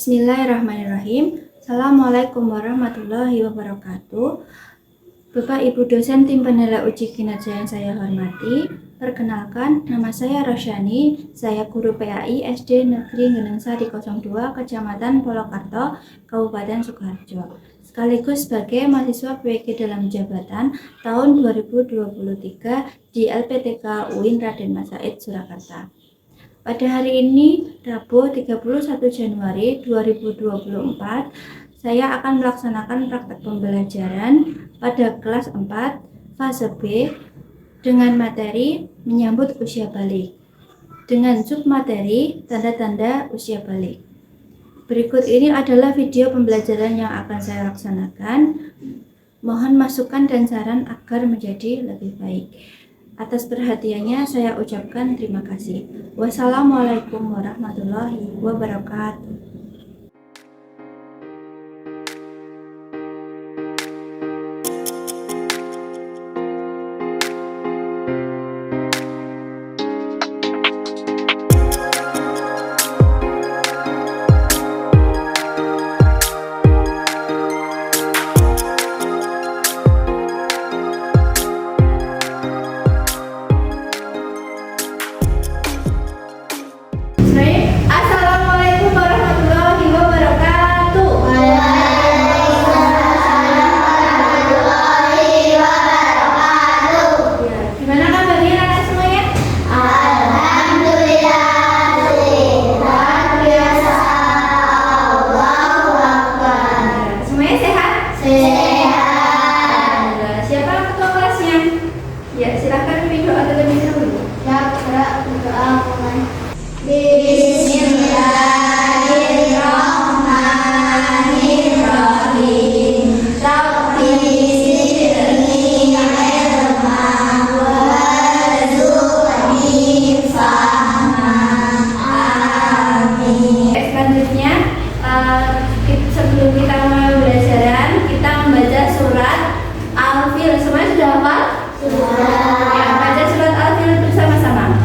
Bismillahirrahmanirrahim. Assalamualaikum warahmatullahi wabarakatuh. Bapak Ibu dosen tim penilai uji kinerja yang saya hormati, perkenalkan nama saya Rosyani, saya guru PAI SD Negeri Geneng Sari 02 Kecamatan Polokarto, Kabupaten Sukoharjo. Sekaligus sebagai mahasiswa PWG dalam jabatan tahun 2023 di LPTK UIN Raden Mas Said Surakarta. Pada hari ini, Rabu 31 Januari 2024, saya akan melaksanakan praktek pembelajaran pada kelas 4 fase B dengan materi menyambut usia balik dengan submateri tanda-tanda usia balik. Berikut ini adalah video pembelajaran yang akan saya laksanakan. Mohon masukan dan saran agar menjadi lebih baik. Atas perhatiannya saya ucapkan terima kasih. Wassalamualaikum warahmatullahi wabarakatuh. Assalamualaikum warahmatullahi wabarakatuh. Ya, gimana kabarnya anak semuanya? Alhamdulillah, luar biasa, Allahu Akbar. Semuanya sehat? Sehat. Siapa ketua kelasnya? Ya, silakan pimpin doa terlebih dahulu. Berdoa mulai. Bismillahirrahmanirrahim. Rabbi zidni ilma warzuqni fahma. Amin. Selanjutnya, sebelum kita mulai pembelajaran, kita membaca surat Al-Fil. Semuanya sudah hafal? Surat. Ya, baca surat Al-Fil bersama-sama.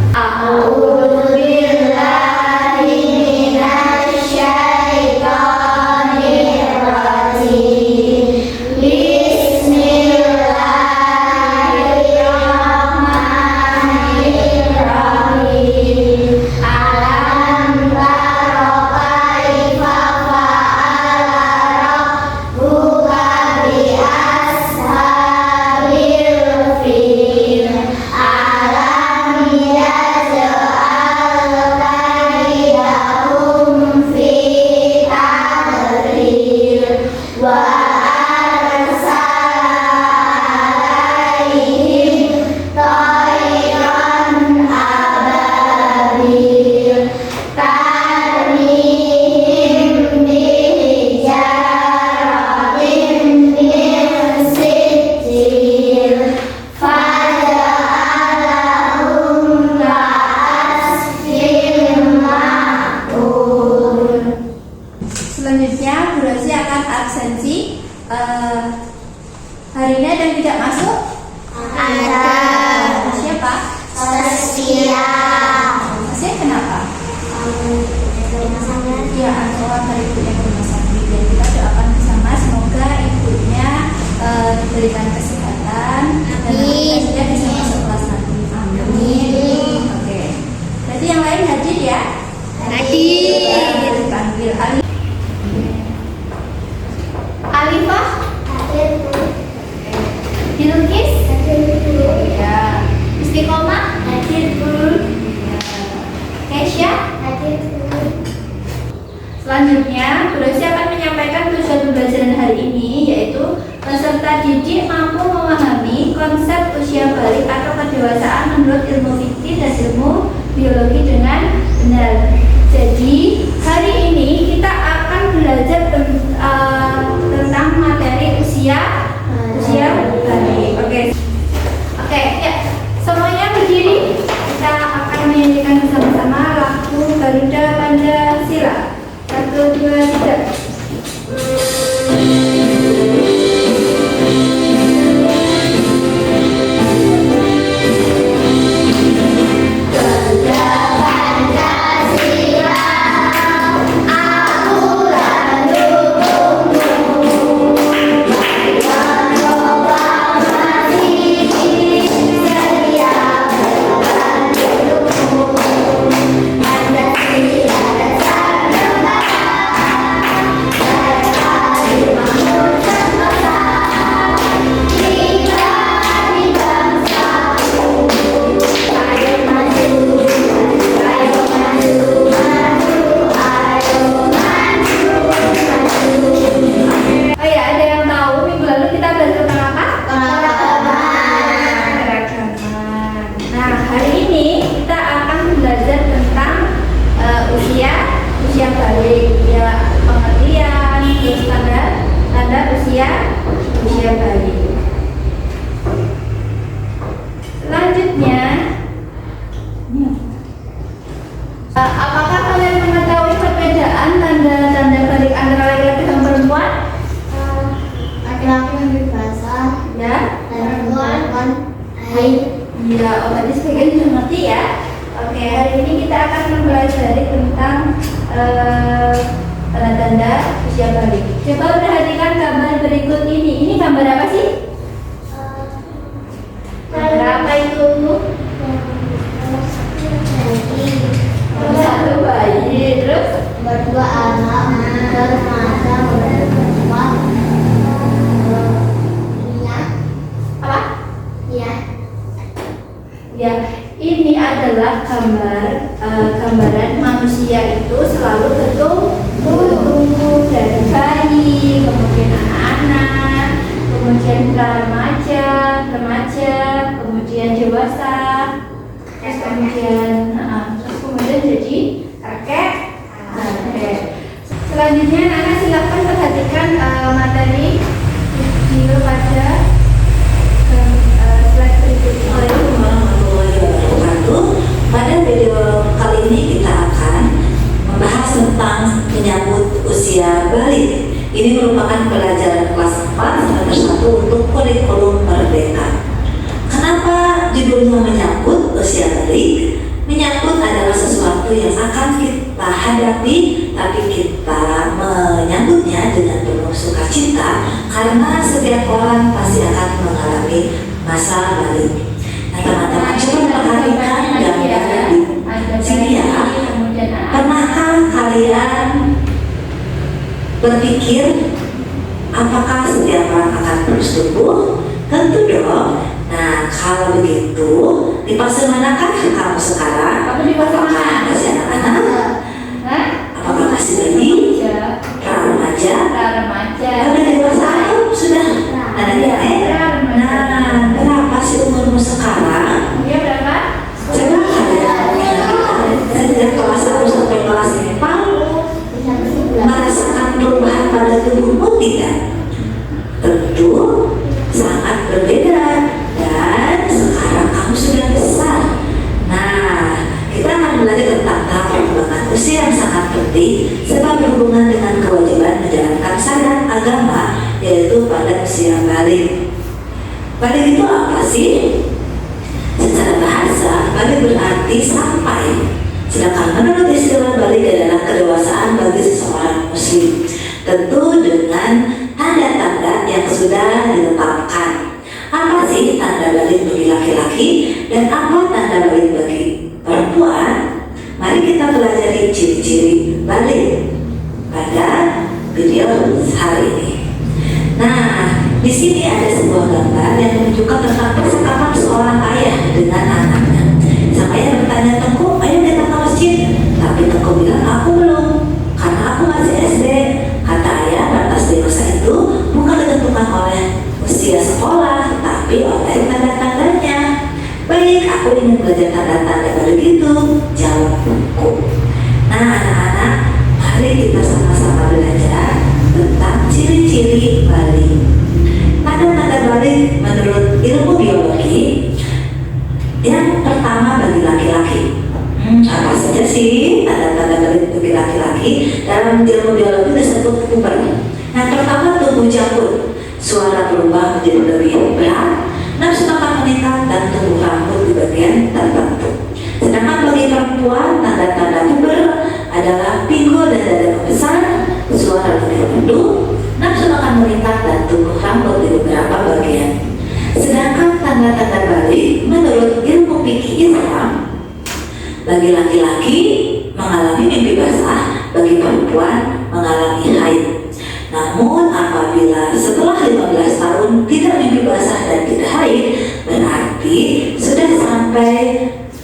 Selanjutnya, Bu Rosi akan absensi. Hari ini ada yang tidak masuk? Ada. Siapa? Tasya. Tasya kenapa? Ya, soal dari ibunya ke rumah sakit. Dan kita doakan bersama semoga ibunya diberikan kesehatan dan dia bisa masuk kelas nanti. Amin. Oke. Berarti yang lain hadir ya? Hadir. Dipanggil Alifah, Bilqis, ya. Istiqomah, Kesya. Selanjutnya, Bu Rosi akan menyampaikan tujuan pembelajaran hari ini, yaitu peserta didik mampu memahami konsep usia balik atau kedewasaan menurut ilmu fikih dan ilmu biologi dengan benar. Jadi, hari ini kita akan belajar tentang materi usia balik. Oke, ya. Semuanya berdiri. Kita akan menyanyikan bersama-sama lagu Garuda Pancasila. 1, 2, 3. Garuda Pancasila, aku Selanjutnya, apakah kalian mengetahui perbedaan tanda-tanda balik antara laki-laki dan perempuan? Laki-laki lebih basah Ya, dan perempuan haid. ya, oh tadi sebagian sudah ngerti ya. Oke, hari ini kita akan mempelajari tentang tanda-tanda usia balik. Coba perhatikan gambar berikut ini. Ini gambar apa sih? Gambar apa itu? Satu bayi, terus Berdua anak, remaja, perempuan. Iya, apa? iya. Ya, ini adalah gambaran manusia itu selalu bertumbuh dari bayi, kemudian anak-anak, kemudian remaja, kemudian dewasa, terus kemudian jadi kakek. Selanjutnya, Nana silakan perhatikan materi video pada slide berikutnya. Assalamualaikum warahmatullahi wabarakatuh. Pada video kali ini kita akan membahas tentang menyambut usia balik. Ini merupakan pelajaran kelas 4 semester 1 untuk kurikulum merdeka. Kenapa judulnya menyambut usia balik? Menyambut adalah sesuatu yang akan kita hadapi, tapi kita menyambutnya dengan penuh sukacita karena setiap orang pasti akan mengalami masa balik. Nah, teman-teman coba perhatikan gambar di sini ya. Pernahkah kalian berpikir apakah setiap orang akan terus tumbuh? Tentu dong. Nah, kalau begitu, di fase manakah kamu sekarang? Kamu di fase mana? Apakah masih anak-anak? Hah? Apakah masih bayi? Remaja? Udah dewasa? Sudah? Nah, berapa sih umurmu sekarang? Dia berapa? Coba kalian sejak kelas 1 sampai kelas 4 merasakan perubahan pada tubuhmu tidak? Tentu sangat berbeda, dan sekarang kamu sudah besar. Nah, kita akan belajar tentang tahap perkembangan usia yang sangat penting sebab berhubungan dengan kewajiban menjalankan syariat agama, yaitu pada usia balik. Balik itu apa sih? Secara bahasa, balik berarti sampai. Sedangkan menurut istilah balik adalah kedewasaan bagi seseorang muslim, tentu dengan tanda-tanda yang sudah ditetapkan. Apa sih tanda balik bagi laki-laki dan apa tanda balik bagi perempuan? Mari kita pelajari ciri-ciri balik pada video hari ini. Nah, di sini ada sebuah gambar yang menunjukkan tentang percakapan seorang ayah dengan anaknya. Sang ayah bertanya, "Tengku, ayo datang ke masjid." Tapi Tengku bilang, "Aku belum, karena aku masih SD." Kata ayah, batas dewasa itu bukan ditentukan oleh usia sekolah, tapi oleh tanda-tandanya. "Baik, aku ingin belajar tanda-tanda balik itu," jawabku. Nah, anak-anak, mari kita sama-sama belajar tentang ciri-ciri balik. Tanda-tanda balik menurut ilmu biologi, yang pertama bagi laki-laki. Apa saja sih tanda-tanda balik bagi laki-laki? Dalam ilmu biologi disebut puber. Yang pertama, tubuh jangkut, suara berubah menjadi lebih berat, nafsu makan meningkat, dan tumbuh rambut di bagian tertentu. Sedangkan bagi perempuan, tanda-tanda puber adalah pinggul dan dada membesar, suara lebih redup, nafsu makan meningkat, dan tumbuh rambut di beberapa bagian. Sedangkan tanda-tanda balik menurut ilmu fikih Islam, bagi laki-laki mengalami mimpi basah, bagi perempuan mengalami haid. Namun apabila setelah 15 tahun tidak mimpi basah dan tidak haid, berarti sudah sampai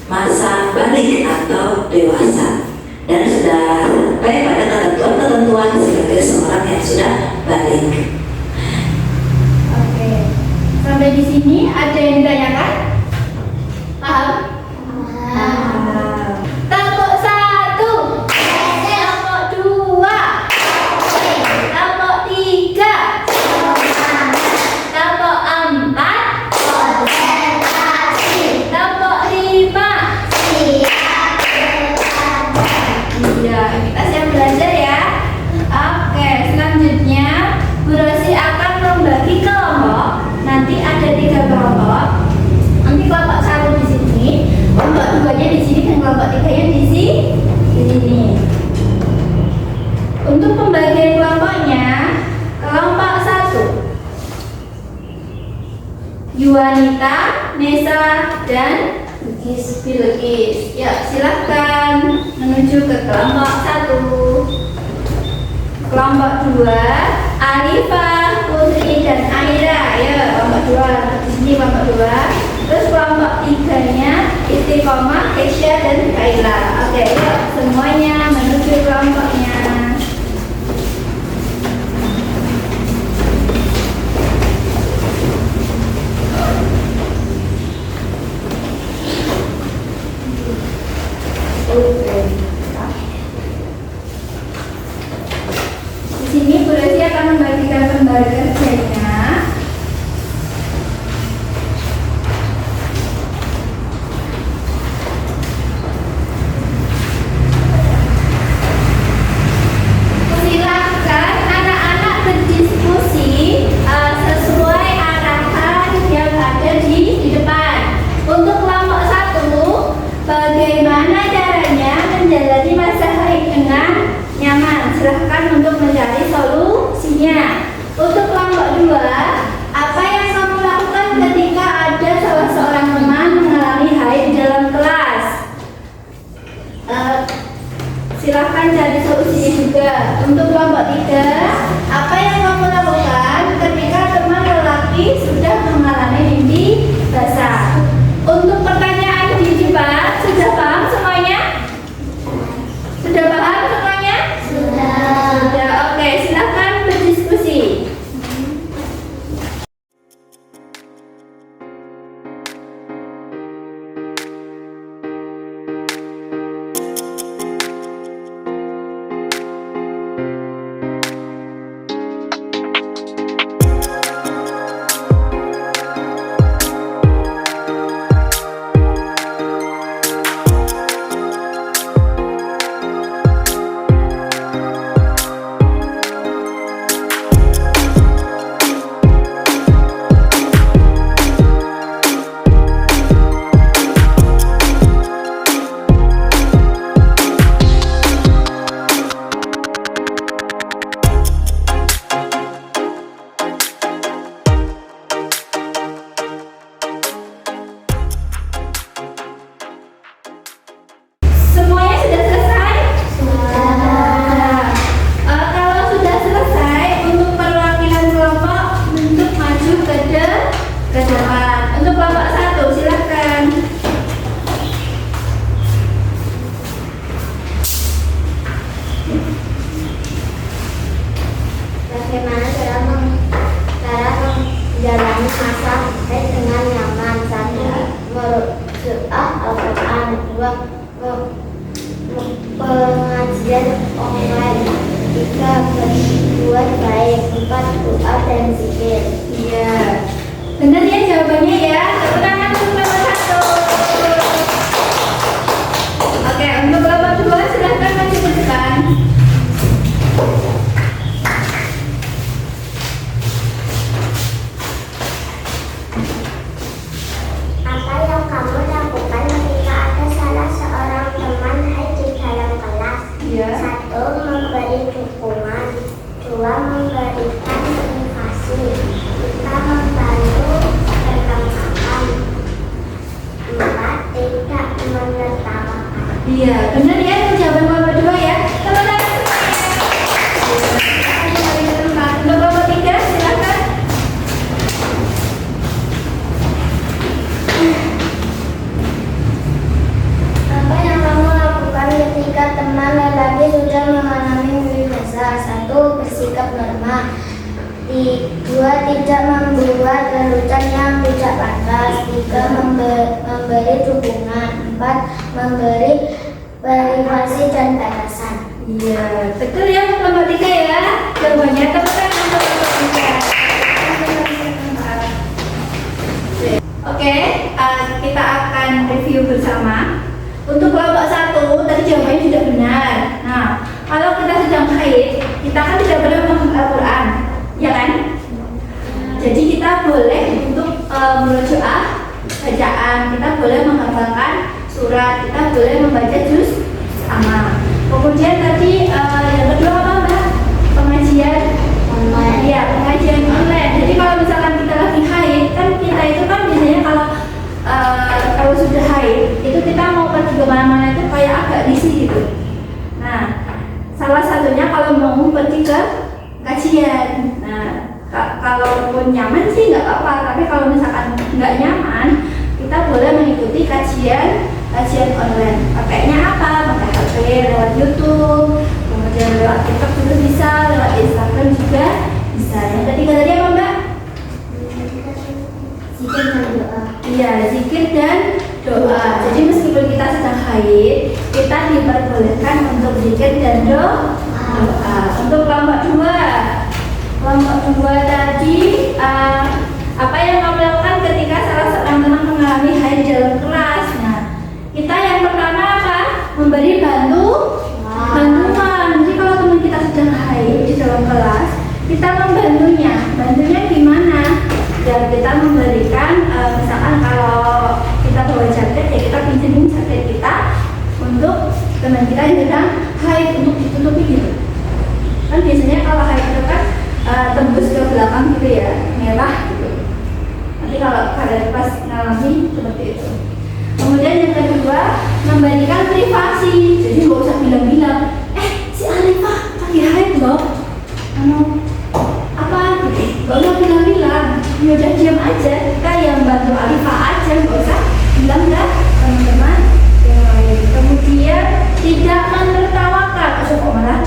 masa balik atau dewasa dan sudah sampai pada ketentuan-ketentuan sebagai seorang yang sudah balik. Oke. Sampai di sini ada yang ditanyakan? Paham? Kelompok 1, kelompok 2, kelompok 3, kelompok 4, kelompok Juanita, Nesa, dan Bilqis. Ya, silahkan menuju ke kelompok 1. Kelompok 2, Arifah, Putri, dan Aira. Ya, kelompok 2. Di sini kelompok 2. Terus kelompok 3-nya Istiqomah, Kesya, dan Kaila. Oke, yuk semuanya menuju kelompoknya. Di sini Bu Resi akan membagikan lembar kerjanya. Silakan anak-anak berdiskusi sesuai arahan yang ada di depan. Untuk kelompok 1, bagaimana caranya menjalani masa haid dengan nyaman? Silahkan untuk mencari solusinya. Untuk kelompok 2, apa yang kamu lakukan ketika ada salah seorang teman mengalami haid dalam kelas? Silahkan cari solusinya juga. Untuk kelompok 3, apa yang kamu lakukan ketika teman lelaki sudah mengalami mimpi basah? Untuk pertanyaan di depan, sudah paham semuanya? Sudah paham semuanya? Sudah, oke, silahkan berdiskusi. Semuanya sudah selesai? Sudah. Kalau sudah selesai, untuk perwakilan kelompok untuk maju ke depan. Untuk kelompok 1, silakan. Bagaimana cara menjalani masa haid dengan nyaman? 1. Merujuk Al-Quran. 2. Pengajian online. 3. Berbuat baik. 4. Doa dan zikir. Iya. Benar ya jawabannya ya. Tepuk tangan untuk kelompok 1. Oke, untuk kelompok 2 silakan maju ke depan. Apa yang kamu lakukan ketika ada salah seorang teman haid di dalam kelas? Iya. 1. Memberi dukungan. 2. Memberikan motivasi. 3. Membantu perlengkapan. 4. Tidak menertawakan. Iya, benar ya jawaban kelompok 2 ya. Tepuk tangan semuanya. Untuk kelompok 3 silakan. Apa yang kamu lakukan ketika teman lelaki sudah mengalami mimpi basah? 1. Bersikap normal. 2. Tidak membuat lelucon yang tidak pantas. 3. Memberi dukungan. 4. Memberi motivasi dan batasan. Iya, betul ya untuk kelompok 3 ya. Jawabannya tepuk tangan untuk kelompok 3. Oke, kita akan review bersama. Untuk kelompok 1 tadi jawabannya sudah benar. Nah, kalau kita sedang haid, kita kan tidak boleh menghafal Al-Quran, ya kan? Jadi kita boleh untuk merujuah bacaan, kita boleh menghafalkan surat, kita boleh membaca juz sama. Kemudian tadi yang kedua apa Mbak? Pengajian online. Ya, pengajian online. Jadi kalau misalkan kita lagi haid, kan kita itu kan kalau sudah haid itu kita mau pergi kemana-mana itu kayak agak risih gitu. Nah, salah satunya kalau mau pergi ke kajian. Nah, kalaupun nyaman sih nggak apa-apa, tapi kalau misalkan nggak nyaman, kita boleh mengikuti kajian online. Pakainya apa? Pakai HP, lewat YouTube, kemudian lewat TikTok juga bisa, lewat Instagram juga bisa. Yang ketiga tadi apa Mbak? Zikir dan doa. Iya, zikir dan doa. Jadi meskipun kita sedang haid, kita diperbolehkan untuk zikir dan doa. Untuk kelompok 2 tadi apa yang kamu lakukan ketika salah seorang teman mengalami haid dalam kelas? Nah, kita yang pertama apa? Memberi bantuan. Jadi kalau teman kita sedang haid di dalam kelas, kita membantunya. Bantunya gimana? Dan kita memberikan misalkan kalau kita bawa jaket, ya kita pinjemin jaket kita untuk teman kita yang sedang haid untuk ditutupi gitu. Kan biasanya kalau haid itu kan tembus ke belakang gitu ya, merah gitu. Nanti kalau kalian pas ngalami seperti itu. Kemudian yang kedua, memberikan privasi. Jadi nggak usah bilang-bilang, si Alifah lagi haid loh, apa gitu. Nggak usah bilang-bilang, ya udah diam aja. Kita yang bantu Alifah aja, nggak usah bilang dah teman-teman yang lain. Kemudian tidak menertawakan, kok malah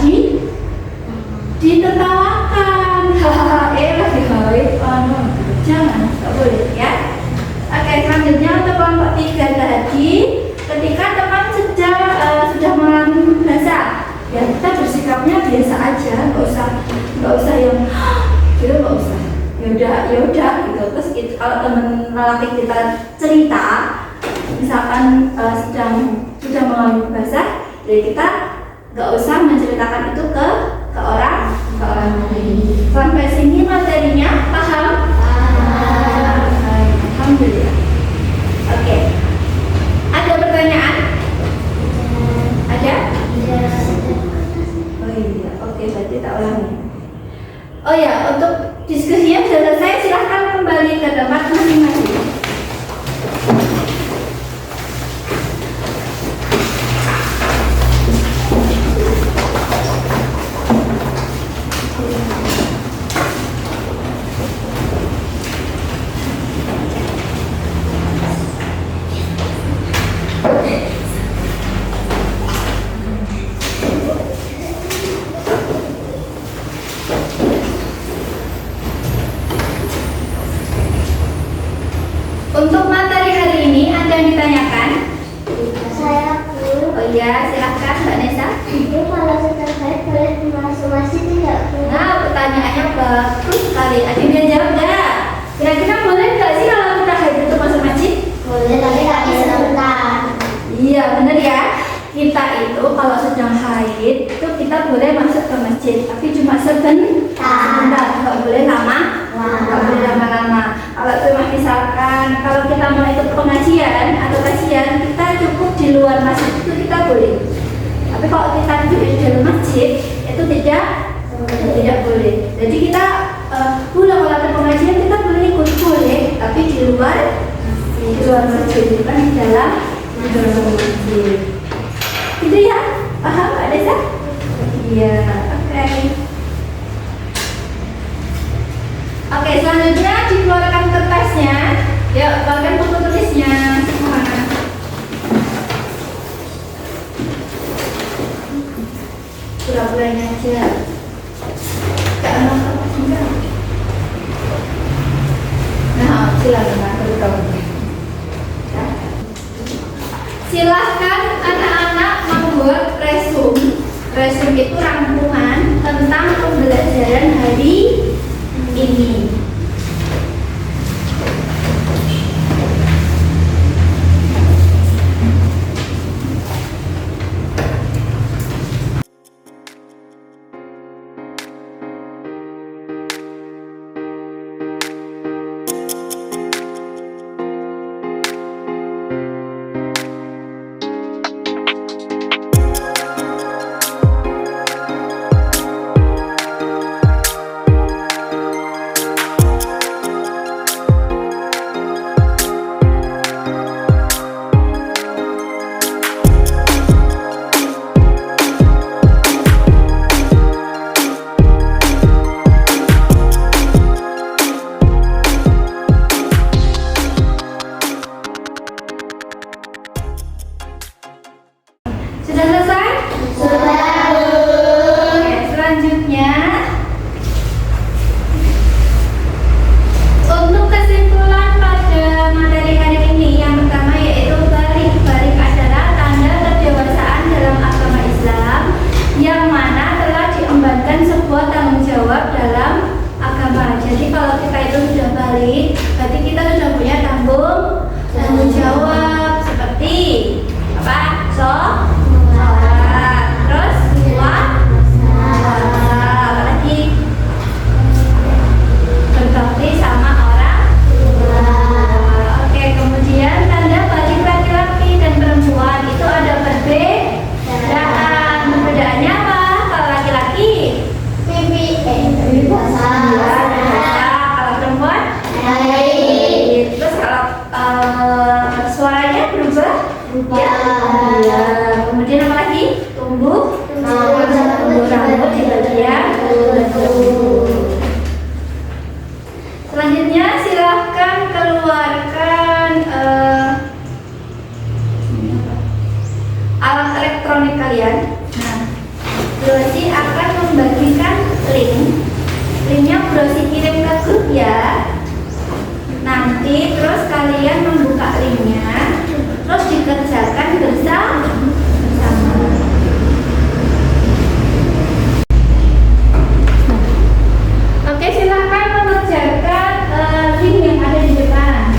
ditertawakan. Hahaha, lagi haid, jangan, nggak boleh ya. Oke, selanjutnya untuk kelompok 3 tadi, ketika teman sudah mengalami basah, ya kita bersikapnya biasa aja, nggak usah yang gitu, nggak usah. Ya udah gitu. Terus kalau teman lelaki kita cerita, misalkan sudah mengalami basah, jadi kita nggak usah menceritakan itu ke orang lain. Sampai sini materinya paham? Alhamdulillah. Oke. Ada pertanyaan? Ada? Oh iya. Oke, berarti tak ulangi. Oh ya, untuk diskusinya sudah selesai. Silahkan kembali ke tempat masing-masing. Untuk materi hari ini ada yang ditanyakan? Saya Bu. Oh iya, silahkan Mbak Nesa. Jadi kalau sedang haid boleh masuk-masuk tidak Bu? Nah, pertanyaannya bagus sekali. Ada yang jawab nggak? Kira-kira boleh nggak sih kalau kita haid itu masuk masjid? Boleh, tapi nggak sebentar. Iya, bener ya. Kita itu kalau sedang haid itu kita boleh masuk ke masjid, tapi cuma sebentar, nggak boleh lama. Nggak boleh lama-lama. Kalau cuma misalkan kalau kita mau ikut pengajian atau kajian, kita cukup di luar masjid itu kita boleh. Tapi kalau kita duduk di dalam masjid itu tidak boleh. Jadi kita kalau ada pengajian kita boleh ikut boleh, tapi di luar masjid, bukan di dalam masjid. Gitu ya? Paham Mbak Desa? Iya. Oke, selanjutnya dikeluarkan kertasnya. Yuk, keluarkan buku tulisnya. Pura-puranya aja. Gak ada kertas enggak? Nah, silakan beritahu. Silahkan anak-anak membuat resume. Resume itu rangkuman tentang pembelajaran hari ini. Sudah selesai? Sudah. Oke, selanjutnya untuk kesimpulan pada materi hari ini, yang pertama yaitu balik. Balik adalah tanda kedewasaan dalam agama Islam yang mana telah diembankan sebuah tanggung jawab dalam agama. Jadi kalau kita itu sudah balik, berarti kita sudah punya tanggung jawab seperti apa? Sholat, terus puasa, apalagi berbakti sama orang tua. Oke, kemudian tanda balik laki-laki dan perempuan itu ada perbedaan. Perbedaannya apa? Kalau laki-laki kalau perempuan terus kalau suaranya berubah ya. Kemudian apa lagi? Tumbuh rambut di bagian lutut. Selanjutnya silahkan keluarkan alat elektronik kalian. Nah, Brosi akan membagikan link. Linknya Brosi kirim ke grup ya. Nanti terus kalian membuka linknya, terus dikerjakan bersama. Oke, silakan mengerjakan link yang ada di depan.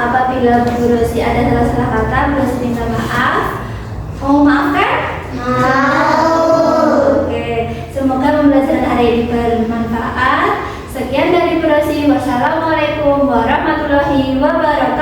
Apabila Bu Rosi ada salah-salah kata, Bu Rosi minta maaf. Mau maaf kan? Oke, semoga pembelajaran hari ini bermanfaat. Sekian dari Bu Rosi. Wassalamualaikum warahmatullahi wabarakatuh.